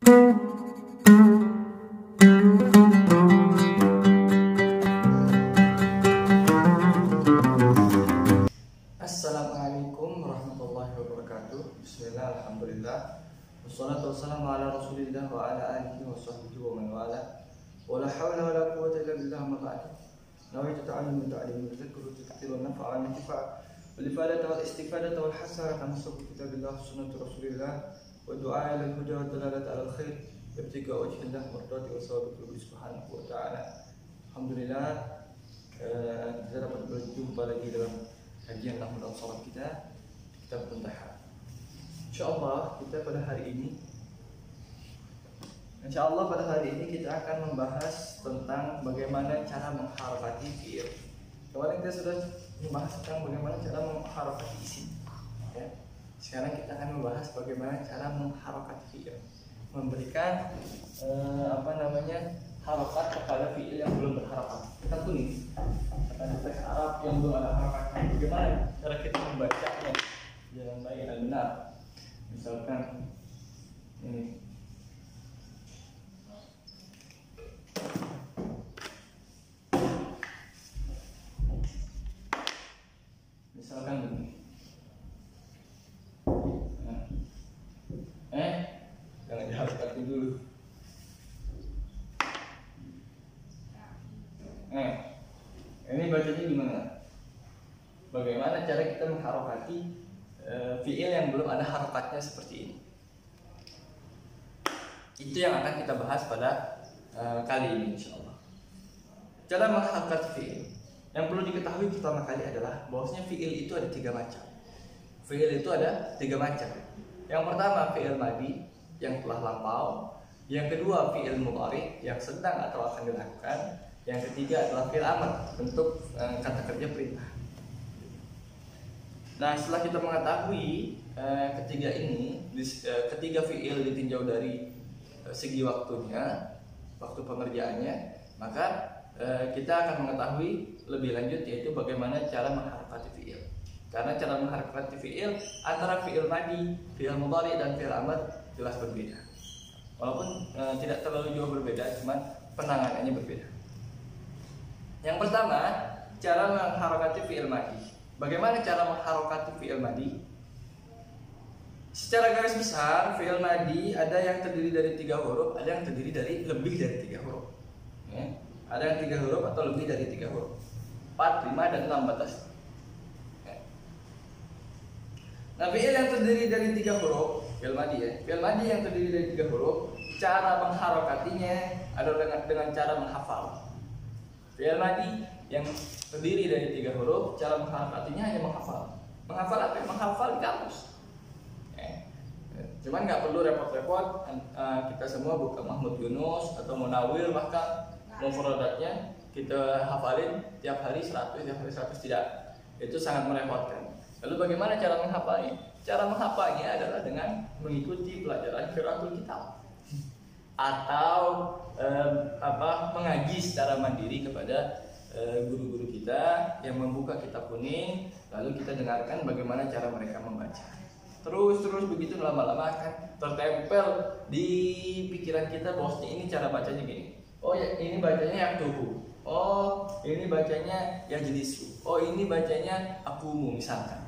Assalamualaikum warahmatullahi wabarakatuh. Bismillah, alhamdulillah. Wassalatu wassalamu ala rasulillah wa ala alihi wa sahbihi wa man wala. Wa la hawla wa la quwwata illa billah, ma ba'd. Nawaitu ta'allumu ta'limu tadhakkaru tathiru nafa'a wa intifa' wal ifadata wal istifadata wal hasanata tamassuku bi kitabillah sunnati rasulillah wa du'a ila al-huda wa dalalata ala al-khair ibtiga wajhillah mardati wa sawabi subhanahu wa ta'ala. Alhamdulillah, kita dapat berjumpa lagi dalam kajian Nahwu dan Sharaf kita di kitab Muntaha. Insyaallah pada hari ini kita akan membahas tentang bagaimana cara mengharokati fi'il. Kemarin kita sudah membahas tentang bagaimana cara mengharokati isim. Ya. Sekarang kita akan membahas bagaimana cara mengharokati fi'il, memberikan harokat kepada fi'il yang belum berharokat. Kita tulis kata teks Arab yang belum ada harokatnya. Bagaimana cara kita membacanya dengan baik dan benar? Misalkan ini, misalkan ini, jangan diharokati dulu. Ini bacanya gimana? Bagaimana cara kita mengharokati fi'il yang belum ada harokatnya seperti ini? Itu yang akan kita bahas pada kali ini, insyaallah. Cara mengharokati fi'il yang perlu diketahui pertama kali adalah bahwasanya fi'il itu ada 3 macam. Fi'il itu ada 3 macam. Yang pertama fi'il madhi yang telah lampau, yang kedua fi'il mudhari yang sedang atau akan dilakukan, yang ketiga adalah fi'il amr, bentuk kata kerja perintah. Nah, setelah kita mengetahui ketiga fi'il ditinjau dari segi waktunya, waktu pengerjaannya, maka kita akan mengetahui lebih lanjut yaitu bagaimana cara mengharokati fi'il. Karena cara mengharokati fi'il antara fi'il madhi, fi'il mudhari dan fi'il amr jelas berbeda. Walaupun tidak terlalu jauh berbeda, cuman penanganannya berbeda. Yang pertama, cara mengharokati fi'il madhi. Bagaimana cara mengharokati fi'il madhi? Secara garis besar, fi'il madhi ada yang terdiri dari 3 huruf, ada yang terdiri dari lebih dari 3 huruf. Ya. Ada yang 3 huruf atau lebih dari 3 huruf. 4, 5, dan 6 batas. Ya. Nah, fi'il yang terdiri dari 3 huruf, fi'il madhi ya. Fi'il madhi yang terdiri dari 3 huruf, cara mengharokatinya adalah dengan cara menghafal. Fi'il madhi yang terdiri dari 3 huruf, cara mengharokatinya hanya menghafal. Menghafal apa? Menghafal di kamus. Cuman nggak perlu repot-repot. Kita semua buka Mahmud Yunus atau Munawir, bahkan mufradatnya kita hafalin tiap hari 100, tiap hari 100, tidak. Itu sangat merepotkan. Lalu bagaimana cara menghafalnya? Cara menghafalnya adalah dengan mengikuti pelajaran qiraatul kitab atau mengaji secara mandiri kepada guru-guru kita yang membuka kitab kuning, lalu kita dengarkan bagaimana cara mereka membaca. Terus begitu lama-lama akan tertempel di pikiran kita bahwasanya ini cara bacanya gini. Oh ya, ini bacanya yaktubu. Oh, ini bacanya yajlisu. Oh, ini bacanya akumu misalkan.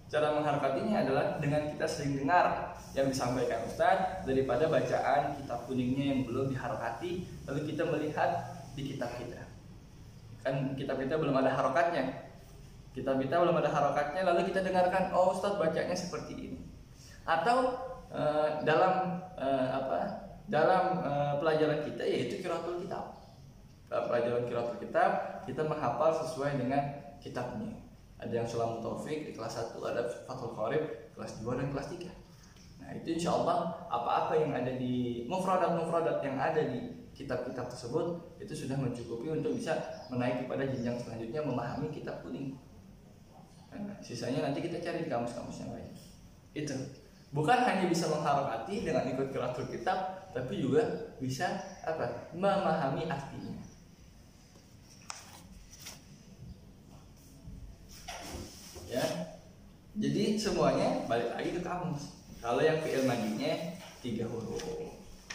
Cara mengharokatinya adalah dengan kita sering dengar yang disampaikan Ustadz daripada bacaan kitab kuningnya yang belum diharokati, lalu kita melihat di kitab kita. Kan kitab kita belum ada harokatnya. Lalu kita dengarkan, oh Ustadz bacanya seperti ini. Atau dalam pelajaran kita yaitu qiraatul kitab. Dalam pelajaran qiraatul kitab kita menghafal sesuai dengan kitabnya. Ada yang Sulamut Taufik di kelas 1, ada Fathul Qorib kelas 2 dan kelas 3. Nah, itu insyaallah apa-apa yang ada di mufradat yang ada di kitab-kitab tersebut itu sudah mencukupi untuk bisa menaiki pada jenjang selanjutnya memahami kitab kuning. Nah, sisanya nanti kita cari di kamus-kamus yang lain. Itu bukan hanya bisa mengharokati dengan ikut qiraatul kitab, tapi juga bisa memahami artinya. Ya, jadi semuanya balik lagi ke kamus. Kalau yang fi'il madinya 3 huruf.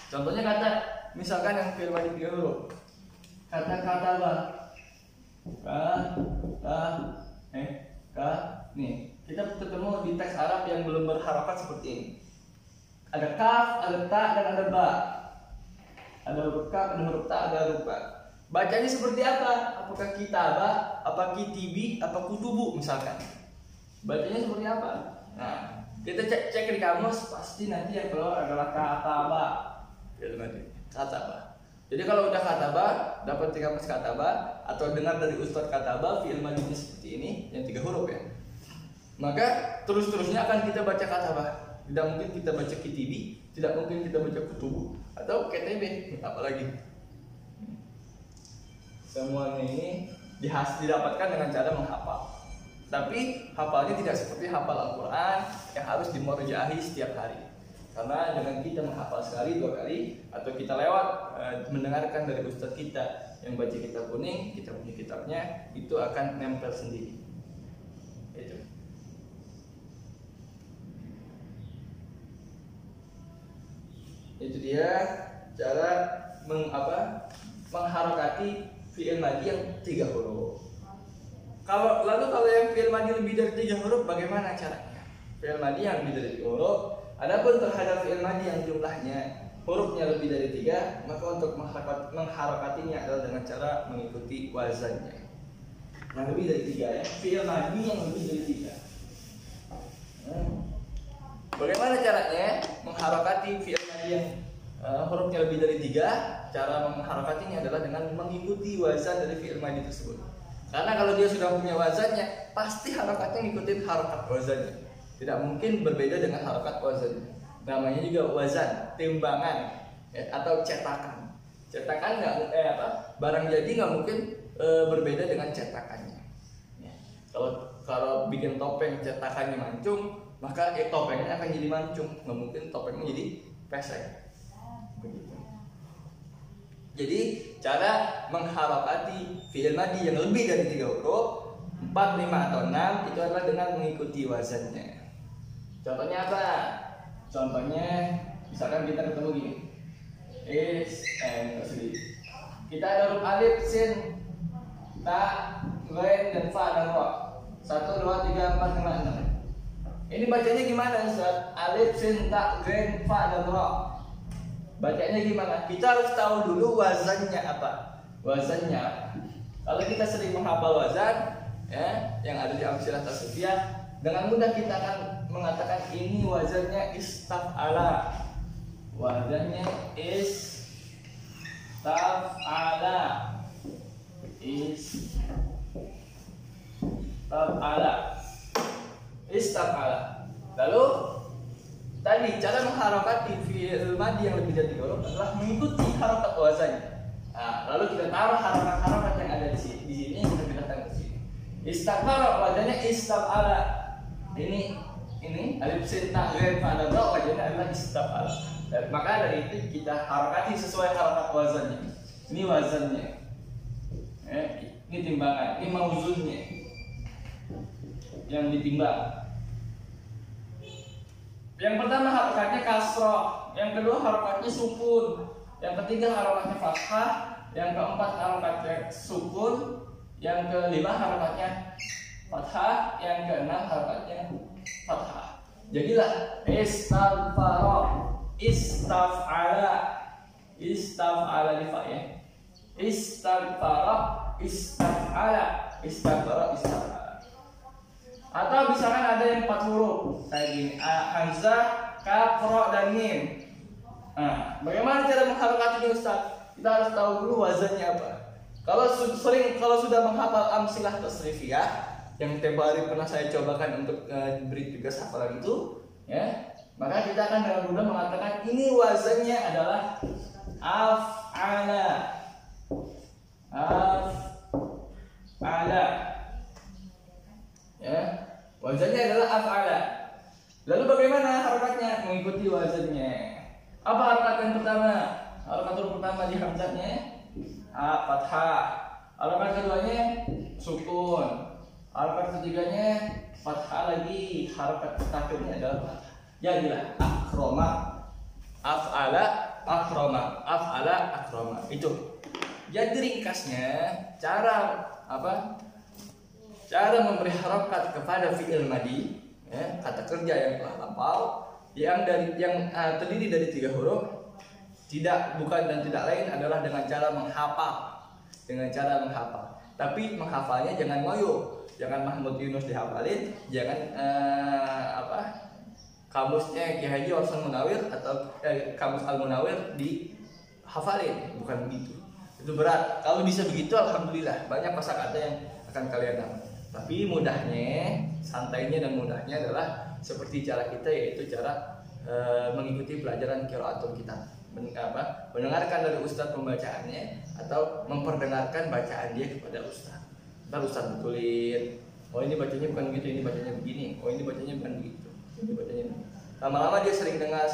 Contohnya kata, misalkan yang fi'il madi 3 huruf. Kata kataba. Nih, kita ketemu di teks Arab yang belum berharokat seperti ini. Ada kaf, ada ta, dan ada ba. Ada huruf kaf, ada huruf ta, ada huruf ba. Bacanya seperti apa? Apakah kitaba, apa kitibi, apa kutubu misalkan? Bacanya seperti apa? Nah, kita cek di kamus, pasti nanti yang keluar adalah kataba. Kataba. Jadi kalau udah kataba, dapat di kamus kataba, atau dengar dari ustadz kataba, fi'il madinya seperti ini, yang 3 huruf ya. Maka terus-terusnya akan kita baca kataba. Tidak mungkin kita baca kitibi, tidak mungkin kita baca kutubu, atau KTB, apalagi. Semuanya ini didapatkan dengan cara menghafal. Tapi hafalnya tidak seperti hafal Al-Quran yang harus dimurjaahi setiap hari. Karena dengan kita menghafal sekali, 2 kali, atau kita lewat mendengarkan dari ustadz kita yang baca kitab kuning, kita punya kitabnya, itu akan nempel sendiri. Itu dia cara mengharokati fi'il madi yang 3 huruf. Kalau yang fi'il madi lebih dari 3 huruf, bagaimana caranya? Fi'il madi yang lebih dari 3 huruf, adapun terhadap fi'il madi yang jumlahnya hurufnya lebih dari 3, maka untuk mengharokatinya adalah dengan cara mengikuti wazannya. Yang lebih dari 3 ya, fi'il madi yang lebih dari 3. Bagaimana caranya mengharokati fi'il madi yang hurufnya lebih dari 3? Cara mengharokatinya adalah dengan mengikuti wazan dari fi'il madi tersebut. Karena kalau dia sudah punya wazannya, pasti harokatnya ngikutin harokat wazannya. Tidak mungkin berbeda dengan harokat wazannya. Namanya juga wazan, timbangan atau cetakan. Cetakan barang jadi nggak mungkin berbeda dengan cetakannya. Kalau bikin topeng cetakannya mancung, maka topengnya akan jadi mancung, nggak mungkin topengnya jadi pesek. Begitu. Jadi cara mengharokati fi'il madi yang lebih dari 3 huruf, 4, 5 atau 6 itu adalah dengan mengikuti wazannya. Contohnya apa? Contohnya misalkan kita ketemu gini. Kita ada huruf alif, sin, ta, ghain, dan fa dan ra. 1, 2, 3, 4, 5, 6. Ini bacanya gimana Ustaz? Alif, sin, ta, ghain, fa dan ra. Bacanya gimana? Kita harus tahu dulu wazannya apa. Wazannya apa? Kalau kita sering menghafal wazan, ya, yang ada di amsilah tasrifiyah, dengan mudah kita akan mengatakan ini wazannya istaf'ala. Wazannya istaf'ala. Istaf'ala. Lalu tadi cara mengharokati fi'il madi yang lebih dari 3 huruf adalah mengikuti harokat wazannya. Nah, lalu kita taruh harokat-harokat yang ada di sini kita pindahkan ke sini. Istaf'ala wazannya istaf'ala. Ini alif, sin, ta, ghain, fa dan ra wazannya adalah istaf'ala. Maka dari itu kita harokati sesuai harokat wazannya. Ini wazannya. Ini timbangan, ini mauzunnya yang ditimbang. Yang pertama harokatnya kasroh, yang kedua harokatnya sukun, yang ketiga harokatnya fathah, yang keempat harokatnya sukun, yang kelima harokatnya fathah, yang keenam harokatnya fathah. Jadilah istaf'ala di fa ya. Istaf'ala. Atau misalkan ada yang 4 huruf kayak gini, hamzah, kaf, ra, dan mim. Nah, bagaimana cara mengharokatinya Ustaz? Kita harus tahu dulu wazannya apa. Kalau sudah menghafal amsilah tasrifiyah yang tempo hari pernah saya cobakan untuk beri tugas hafalan itu, ya, maka kita akan dengan mudah mengatakan ini wazannya adalah af'ala. Ya, wazannya adalah af'ala. Lalu bagaimana harokatnya? Mengikuti wazannya. Apa harokat yang pertama? Harokat pertama di hamzahnya fathah. Harokat keduanya sukun. Harokat ketiganya fathah lagi. Harokat terakhirnya adalah fathah. Jadilah akroma, af'ala, akroma. Itu. Jadi ringkasnya cara apa? Cara memberi harokat kepada fi'il madi, ya, kata kerja yang telah lampau, yang terdiri dari 3 huruf, bukan dan tidak lain adalah dengan cara menghafal. Tapi menghafalnya jangan ngoyo, jangan Mahmud Yunus dihafalin, jangan kamusnya Ki Haji Warsan Munawir atau kamus Al Munawir dihafalin, bukan begitu. Itu berat. Kalau bisa begitu, alhamdulillah banyak kosakata yang akan kalian dapat. Tapi mudahnya, santainya dan mudahnya adalah seperti cara kita, yaitu cara mengikuti pelajaran qiraatul kitab. Mendengarkan dari ustadz pembacaannya atau memperdengarkan bacaan dia kepada ustadz. Ntar ustadz betulin, oh ini bacanya bukan begitu, ini bacanya begini, oh ini bacanya bukan begitu, ini bacanya begini. Lama-lama dia sering dengar,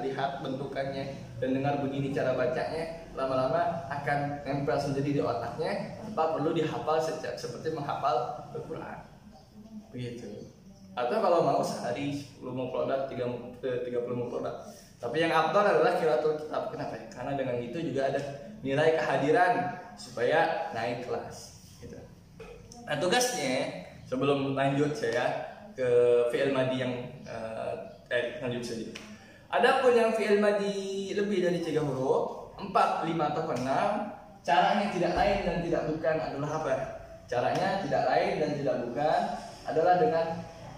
lihat bentukannya dan dengar begini cara bacanya, lama-lama akan nempel sendiri di otaknya tanpa perlu dihafal seperti menghafal Al-Quran. Begitu. Atau kalau mau sehari 10 mufradat, 30 mufradat. Tapi yang afdal adalah qiraatul kitab. Kenapa? Karena dengan itu juga ada nilai kehadiran supaya naik kelas. Gitu. Nah, tugasnya sebelum lanjut saya ke fi'il madi yang lanjut saja. Adapun yang fi'il madi lebih dari 3 huruf, 4, 5 atau 6, caranya tidak lain dan tidak bukan adalah apa? Caranya tidak lain dan tidak bukan adalah dengan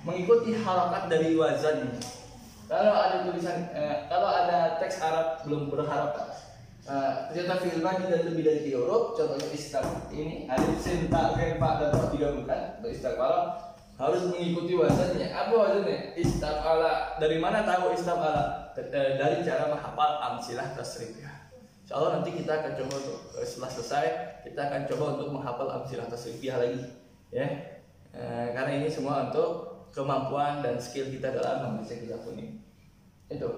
mengikuti harakat dari wazannya. Kalau ada tulisan, kalau ada teks Arab belum berharakat, ternyata fi'il madi dan lebih dari 3 huruf, contohnya istiqbal ini alif, sin, ta, gha, fa dan ta 3 bukan atau istiqbal, harus mengikuti wazannya. Apa wazannya? Istiqbal. Dari mana tahu istiqbal? Dari cara menghafal amsilah tasrifiyah. Insyaallah nanti kita akan coba untuk setelah selesai kita akan coba untuk menghafal amsilah tasrifiyah lagi, ya. Karena ini semua untuk kemampuan dan skill kita dalam membaca kitab ini. Itu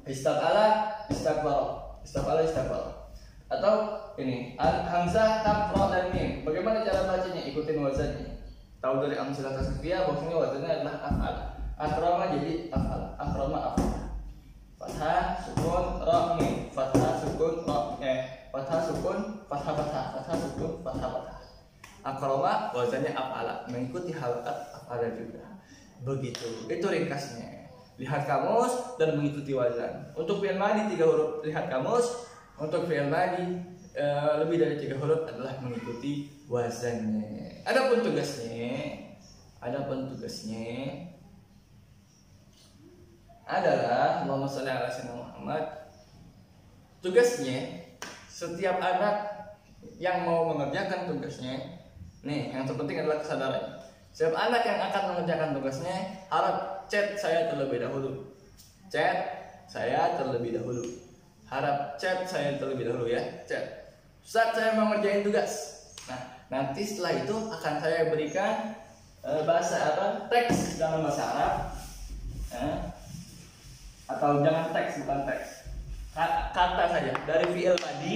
istaqala, istaqbal. Atau ini hamzah, ta, ra dan mim. Bagaimana cara bacanya? Ikutin wazannya. Tahu dari amsilah tasrifiyah bahwasanya wazannya adalah af'al. Akrama jadi af'al, akrama af'al. Fathah sukun ra mim, fathah sukun ra fathah sukun fathah sukun fathah. Akroma wazannya af'ala, mengikuti halakat af'ala juga. Begitu. Itu ringkasnya. Lihat kamus dan mengikuti wazan. Untuk fi'il madi 3 huruf lihat kamus. Untuk fi'il madi lebih dari 3 huruf adalah mengikuti wazannya. Adapun tugasnya adalah Allahumma shalli ala sayyidina Muhammad. Tugasnya setiap anak yang mau mengerjakan tugasnya, nih, yang terpenting adalah kesadaran. Setiap anak yang akan mengerjakan tugasnya harap chat saya terlebih dahulu. Harap chat saya terlebih dahulu ya. Chat. Ustaz, saya mau ngerjain tugas. Nah, nanti setelah itu akan saya berikan teks dalam bahasa Arab. Atau jangan teks, bukan teks. Kata saja dari fi'il madi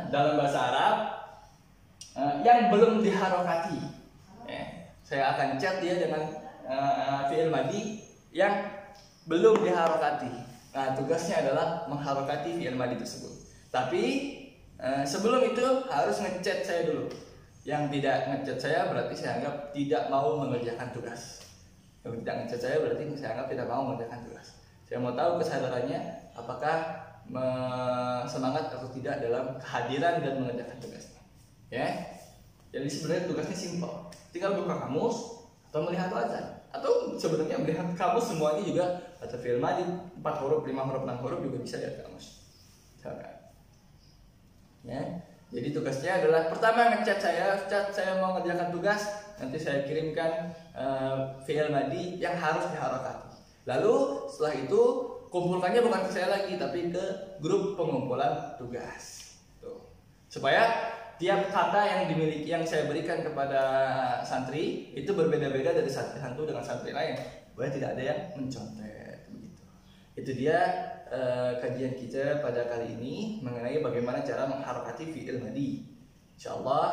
dalam bahasa Arab yang belum diharokati. Saya akan chat dia dengan fi'il madi yang belum diharokati. Nah, tugasnya adalah mengharokati fi'il madi tersebut. Tapi sebelum itu harus ngechat saya dulu. Yang tidak ngechat saya berarti saya anggap tidak mau mengerjakan tugas. Yang tidak ngechat saya berarti saya anggap tidak mau mengerjakan tugas. Saya mau tahu kesadarannya apakah semangat atau tidak dalam kehadiran dan mengerjakan tugasnya. Ya. Jadi sebenarnya tugasnya simpel. Tinggal buka kamus atau melihat wazan. Atau sebenarnya melihat kamus semuanya juga atau fi'il madi 4 huruf, 5 huruf, 6 huruf juga bisa lihat kamus. Misalkan. Ya. Jadi tugasnya adalah pertama ngechat saya mau mengerjakan tugas, nanti saya kirimkan fi'il madi yang harus diharokati. Lalu setelah itu kumpulkannya bukan ke saya lagi tapi ke grup pengumpulan tugas. Tuh. Supaya tiap kata yang saya berikan kepada santri itu berbeda-beda dari santri satu dengan santri lain. Supaya tidak ada yang mencontek begitu. Itu dia kajian kita pada kali ini mengenai bagaimana cara mengharokati fi'il madi. Insyaallah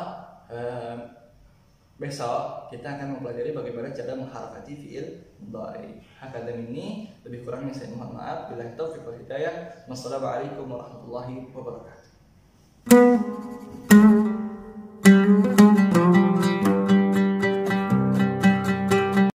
besok kita akan mempelajari bagaimana cara mengharokati fiil mudhari. Hakadha minni, lebih kurangnya saya mohon maaf. Billahi taufiq wal hidayah. Wassalamualaikum warahmatullahi wabarakatuh.